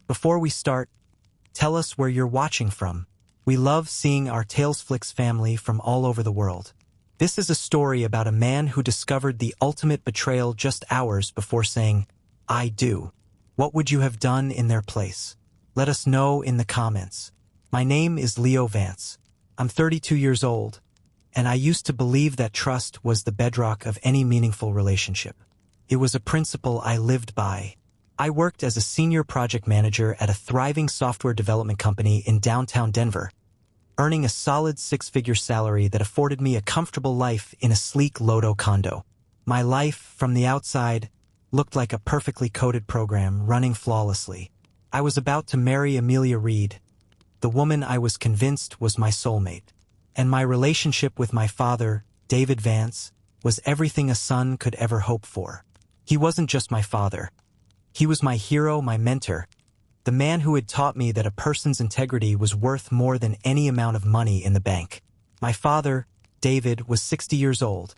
Before we start, tell us where you're watching from. We love seeing our Tales Flicks family from all over the world. This is a story about a man who discovered the ultimate betrayal just hours before saying, "I do." What would you have done in their place? Let us know in the comments. My name is Leo Vance. I'm 32 years old, and I used to believe that trust was the bedrock of any meaningful relationship. It was a principle I lived by. I worked as a senior project manager at a thriving software development company in downtown Denver, earning a solid six-figure salary that afforded me a comfortable life in a sleek LoDo condo. My life, from the outside, looked like a perfectly coded program running flawlessly. I was about to marry Amelia Reed, the woman I was convinced was my soulmate. And my relationship with my father, David Vance, was everything a son could ever hope for. He wasn't just my father. He was my hero, my mentor, the man who had taught me that a person's integrity was worth more than any amount of money in the bank. My father, David, was 60 years old,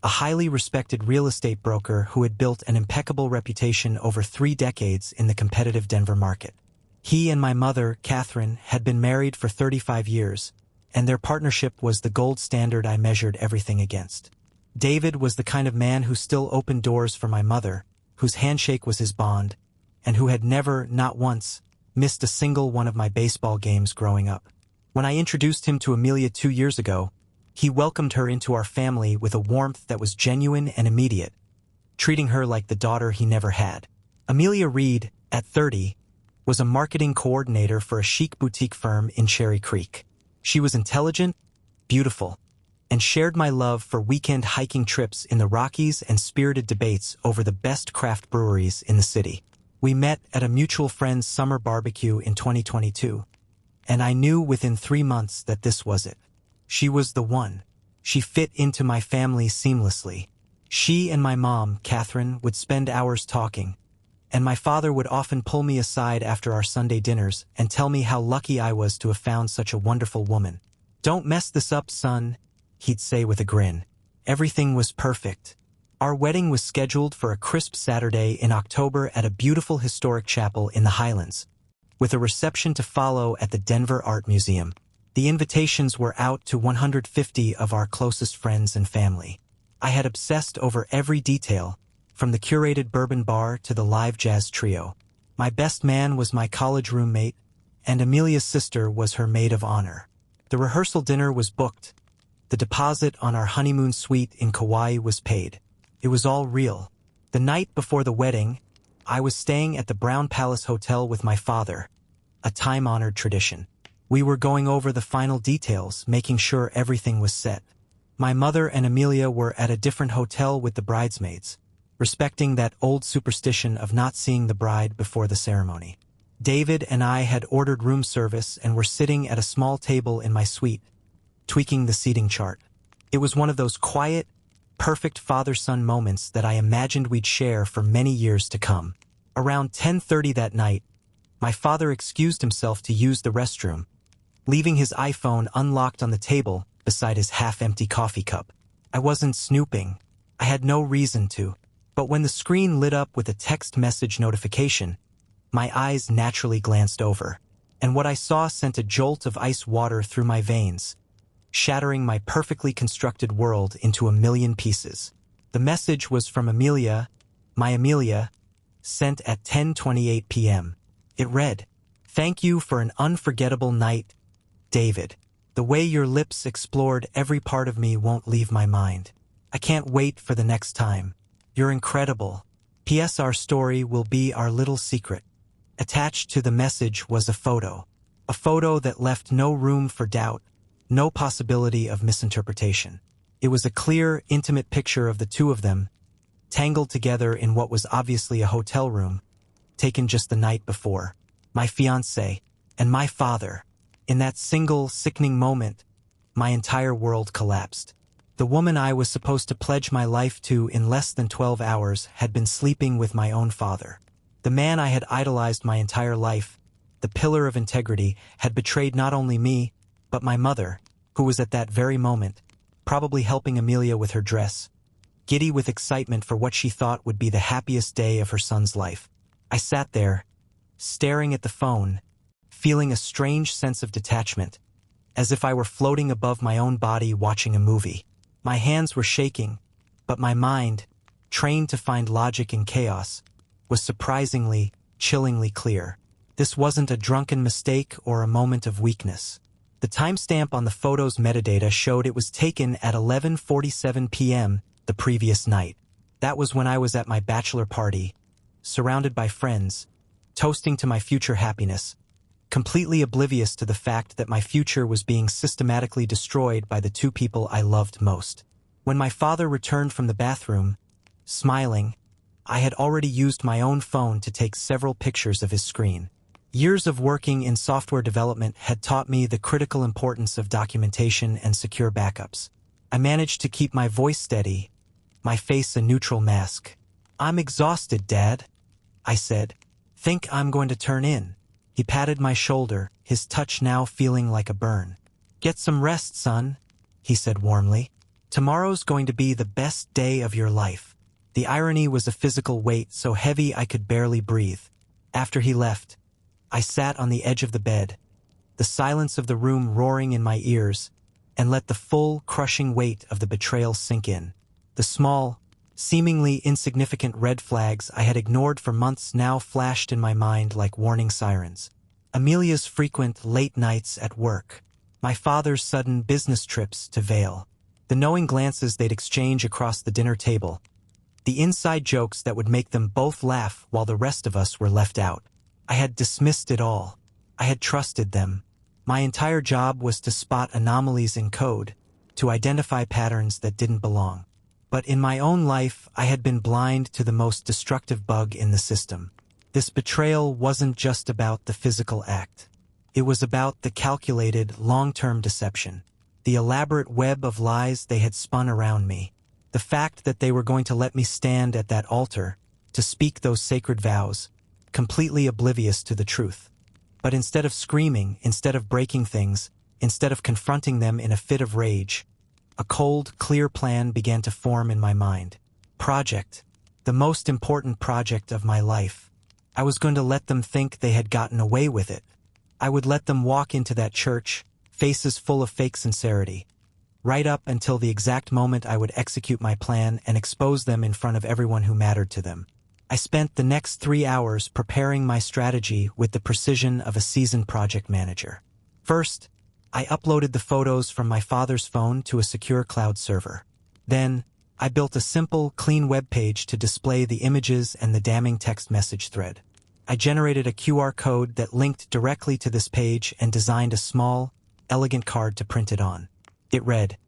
a highly respected real estate broker who had built an impeccable reputation over 3 decades in the competitive Denver market. He and my mother, Catherine, had been married for 35 years, and their partnership was the gold standard I measured everything against. David was the kind of man who still opened doors for my mother, whose handshake was his bond, and who had never, not once, missed a single one of my baseball games growing up. When I introduced him to Amelia 2 years ago, he welcomed her into our family with a warmth that was genuine and immediate, treating her like the daughter he never had. Amelia Reed, at 30, was a marketing coordinator for a chic boutique firm in Cherry Creek. She was intelligent, beautiful, and shared my love for weekend hiking trips in the Rockies and spirited debates over the best craft breweries in the city. We met at a mutual friend's summer barbecue in 2022, and I knew within 3 months that this was it. She was the one. She fit into my family seamlessly. She and my mom, Catherine, would spend hours talking, and my father would often pull me aside after our Sunday dinners and tell me how lucky I was to have found such a wonderful woman. "Don't mess this up, son," he'd say with a grin. Everything was perfect. Our wedding was scheduled for a crisp Saturday in October at a beautiful historic chapel in the Highlands, with a reception to follow at the Denver Art Museum. The invitations were out to 150 of our closest friends and family. I had obsessed over every detail, from the curated bourbon bar to the live jazz trio. My best man was my college roommate, and Amelia's sister was her maid of honor. The rehearsal dinner was booked. The deposit on our honeymoon suite in Kauai was paid. It was all real. The night before the wedding, I was staying at the Brown Palace Hotel with my father, a time-honored tradition. We were going over the final details, making sure everything was set. My mother and Amelia were at a different hotel with the bridesmaids, respecting that old superstition of not seeing the bride before the ceremony. David and I had ordered room service and were sitting at a small table in my suite, tweaking the seating chart. It was one of those quiet, perfect father-son moments that I imagined we'd share for many years to come. Around 10:30 that night, my father excused himself to use the restroom, leaving his iPhone unlocked on the table beside his half-empty coffee cup. I wasn't snooping. I had no reason to. But when the screen lit up with a text message notification, my eyes naturally glanced over, and what I saw sent a jolt of ice water through my veins, shattering my perfectly constructed world into a million pieces. The message was from Amelia, my Amelia, sent at 10:28 p.m. It read, "Thank you for an unforgettable night, David. The way your lips explored every part of me won't leave my mind. I can't wait for the next time. You're incredible. P.S. Our story will be our little secret." Attached to the message was a photo that left no room for doubt, no possibility of misinterpretation. It was a clear, intimate picture of the two of them, tangled together in what was obviously a hotel room, taken just the night before. My fiancé, and my father. In that single, sickening moment, my entire world collapsed. The woman I was supposed to pledge my life to in less than 12 hours had been sleeping with my own father. The man I had idolized my entire life, the pillar of integrity, had betrayed not only me, but my mother, who was at that very moment, probably helping Amelia with her dress, giddy with excitement for what she thought would be the happiest day of her son's life. I sat there, staring at the phone, feeling a strange sense of detachment, as if I were floating above my own body watching a movie. My hands were shaking, but my mind, trained to find logic in chaos, was surprisingly, chillingly clear. This wasn't a drunken mistake or a moment of weakness. The timestamp on the photo's metadata showed it was taken at 11:47 p.m. the previous night. That was when I was at my bachelor party, surrounded by friends, toasting to my future happiness, completely oblivious to the fact that my future was being systematically destroyed by the two people I loved most. When my father returned from the bathroom, smiling, I had already used my own phone to take several pictures of his screen. Years of working in software development had taught me the critical importance of documentation and secure backups. I managed to keep my voice steady, my face a neutral mask. "I'm exhausted, Dad," I said. "Think I'm going to turn in." He patted my shoulder, his touch now feeling like a burn. "Get some rest, son," he said warmly. "Tomorrow's going to be the best day of your life." The irony was a physical weight so heavy I could barely breathe. After he left, I sat on the edge of the bed, the silence of the room roaring in my ears, and let the full, crushing weight of the betrayal sink in. The small, seemingly insignificant red flags I had ignored for months now flashed in my mind like warning sirens. Amelia's frequent late nights at work, my father's sudden business trips to Vale, the knowing glances they'd exchange across the dinner table, the inside jokes that would make them both laugh while the rest of us were left out. I had dismissed it all. I had trusted them. My entire job was to spot anomalies in code, to identify patterns that didn't belong. But in my own life, I had been blind to the most destructive bug in the system. This betrayal wasn't just about the physical act. It was about the calculated, long-term deception, the elaborate web of lies they had spun around me, the fact that they were going to let me stand at that altar, to speak those sacred vows, completely oblivious to the truth. But instead of screaming, instead of breaking things, instead of confronting them in a fit of rage, a cold, clear plan began to form in my mind. Project. The most important project of my life. I was going to let them think they had gotten away with it. I would let them walk into that church, faces full of fake sincerity, right up until the exact moment I would execute my plan and expose them in front of everyone who mattered to them. I spent the next 3 hours preparing my strategy with the precision of a seasoned project manager. First, I uploaded the photos from my father's phone to a secure cloud server. Then, I built a simple, clean web page to display the images and the damning text message thread. I generated a QR code that linked directly to this page and designed a small, elegant card to print it on. It read,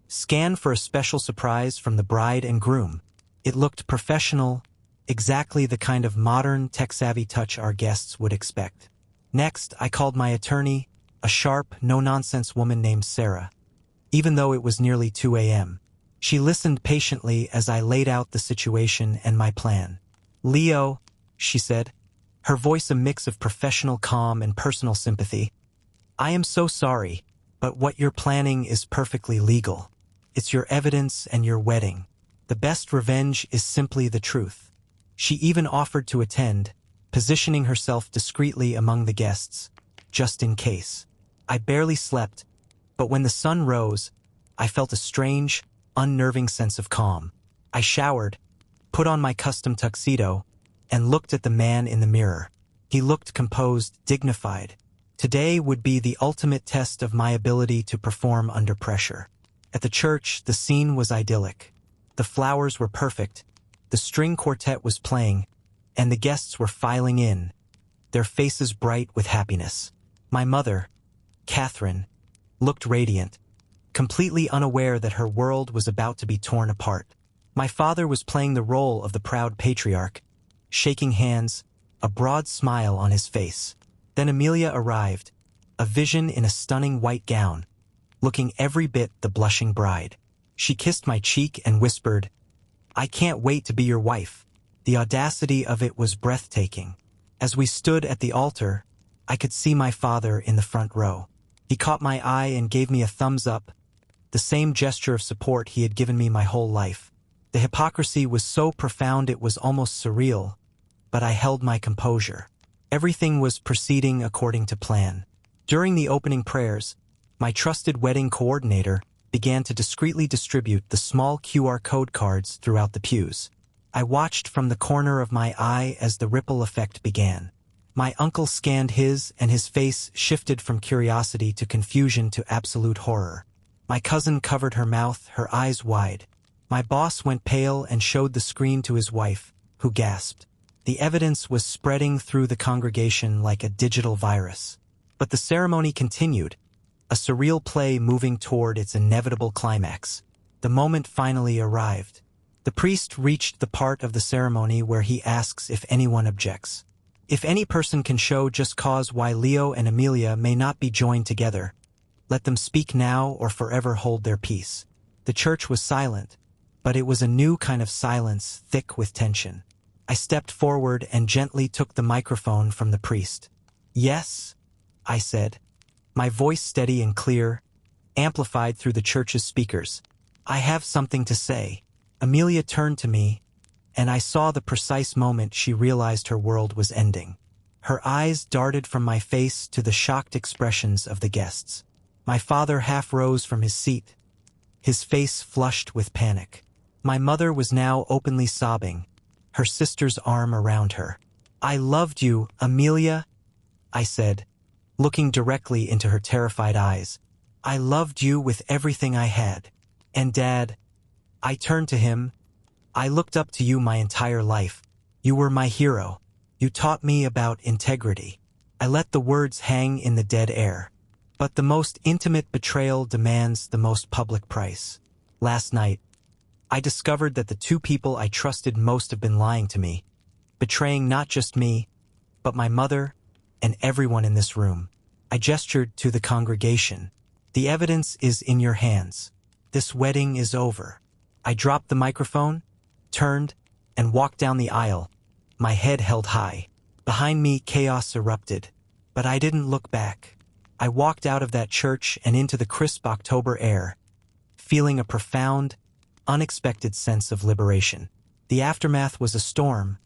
"Scan for a special surprise from the bride and groom." It looked professional, exactly the kind of modern, tech-savvy touch our guests would expect. Next, I called my attorney, a sharp, no-nonsense woman named Sarah. Even though it was nearly 2 a.m., she listened patiently as I laid out the situation and my plan. "Leo," she said, her voice a mix of professional calm and personal sympathy, "I am so sorry, but what you're planning is perfectly legal. It's your evidence and your wedding. The best revenge is simply the truth." She even offered to attend, positioning herself discreetly among the guests, just in case. I barely slept, but when the sun rose, I felt a strange, unnerving sense of calm. I showered, put on my custom tuxedo, and looked at the man in the mirror. He looked composed, dignified. Today would be the ultimate test of my ability to perform under pressure. At the church, the scene was idyllic. The flowers were perfect, the string quartet was playing, and the guests were filing in, their faces bright with happiness. My mother, Catherine, looked radiant, completely unaware that her world was about to be torn apart. My father was playing the role of the proud patriarch, shaking hands, a broad smile on his face. Then Amelia arrived, a vision in a stunning white gown, looking every bit the blushing bride. She kissed my cheek and whispered, "I can't wait to be your wife." The audacity of it was breathtaking. As we stood at the altar, I could see my father in the front row. He caught my eye and gave me a thumbs up, the same gesture of support he had given me my whole life. The hypocrisy was so profound it was almost surreal, but I held my composure. Everything was proceeding according to plan. During the opening prayers, my trusted wedding coordinator began to discreetly distribute the small QR code cards throughout the pews. I watched from the corner of my eye as the ripple effect began. My uncle scanned his, and his face shifted from curiosity to confusion to absolute horror. My cousin covered her mouth, her eyes wide. My boss went pale and showed the screen to his wife, who gasped. The evidence was spreading through the congregation like a digital virus. But the ceremony continued, a surreal play moving toward its inevitable climax. The moment finally arrived. The priest reached the part of the ceremony where he asks if anyone objects. If any person can show just cause why Leo and Amelia may not be joined together, let them speak now or forever hold their peace. The church was silent, but it was a new kind of silence, thick with tension. I stepped forward and gently took the microphone from the priest. "Yes," I said, my voice steady and clear, amplified through the church's speakers. "I have something to say." Amelia turned to me, and I saw the precise moment she realized her world was ending. Her eyes darted from my face to the shocked expressions of the guests. My father half rose from his seat, his face flushed with panic. My mother was now openly sobbing, her sister's arm around her. "I loved you, Amelia," I said, looking directly into her terrified eyes. "I loved you with everything I had. And Dad," I turned to him, "I looked up to you my entire life. You were my hero. You taught me about integrity." I let the words hang in the dead air. But the most intimate betrayal demands the most public price. Last night, I discovered that the two people I trusted most have been lying to me, betraying not just me, but my mother and everyone in this room. I gestured to the congregation. "The evidence is in your hands. This wedding is over." I dropped the microphone, turned, and walked down the aisle, my head held high. Behind me, chaos erupted, but I didn't look back. I walked out of that church and into the crisp October air, feeling a profound, unexpected sense of liberation. The aftermath was a storm,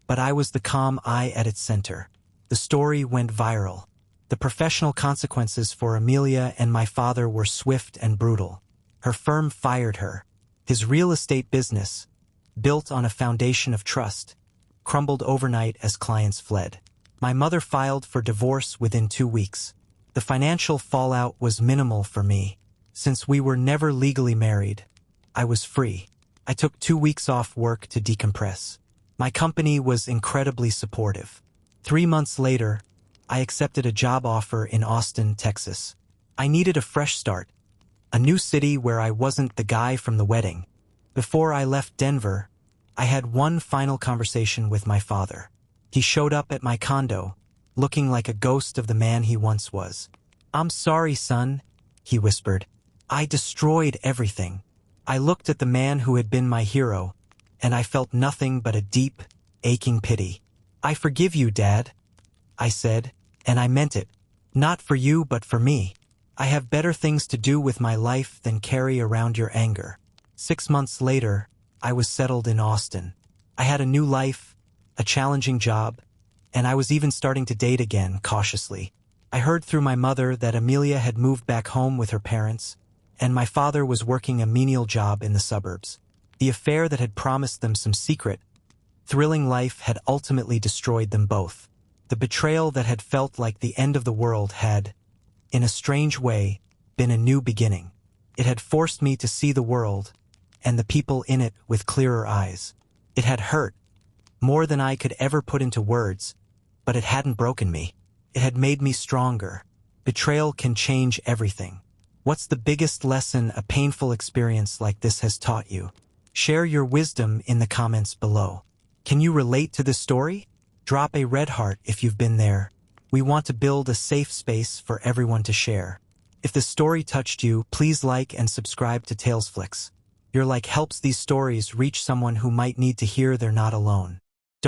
but I was the calm eye at its center. The story went viral. The professional consequences for Amelia and my father were swift and brutal. Her firm fired her. His real estate business, built on a foundation of trust, crumbled overnight as clients fled. My mother filed for divorce within 2 weeks. The financial fallout was minimal for me. Since we were never legally married, I was free. I took 2 weeks off work to decompress. My company was incredibly supportive. 3 months later, I accepted a job offer in Austin, Texas. I needed a fresh start, a new city where I wasn't the guy from the wedding. Before I left Denver, I had one final conversation with my father. He showed up at my condo, looking like a ghost of the man he once was. "I'm sorry, son," he whispered. "I destroyed everything." I looked at the man who had been my hero, and I felt nothing but a deep, aching pity. "I forgive you, Dad," I said, and I meant it. "Not for you, but for me. I have better things to do with my life than carry around your anger." 6 months later, I was settled in Austin. I had a new life, a challenging job, and I was even starting to date again, cautiously. I heard through my mother that Amelia had moved back home with her parents, and my father was working a menial job in the suburbs. The affair that had promised them some secret, thrilling life had ultimately destroyed them both. The betrayal that had felt like the end of the world had, in a strange way, been a new beginning. It had forced me to see the world, and the people in it with clearer eyes. It had hurt, more than I could ever put into words, but it hadn't broken me. It had made me stronger. Betrayal can change everything. What's the biggest lesson a painful experience like this has taught you? Share your wisdom in the comments below. Can you relate to this story? Drop a red heart if you've been there. We want to build a safe space for everyone to share. If the story touched you, please like and subscribe to Tales Flicks. Your like helps these stories reach someone who might need to hear they're not alone.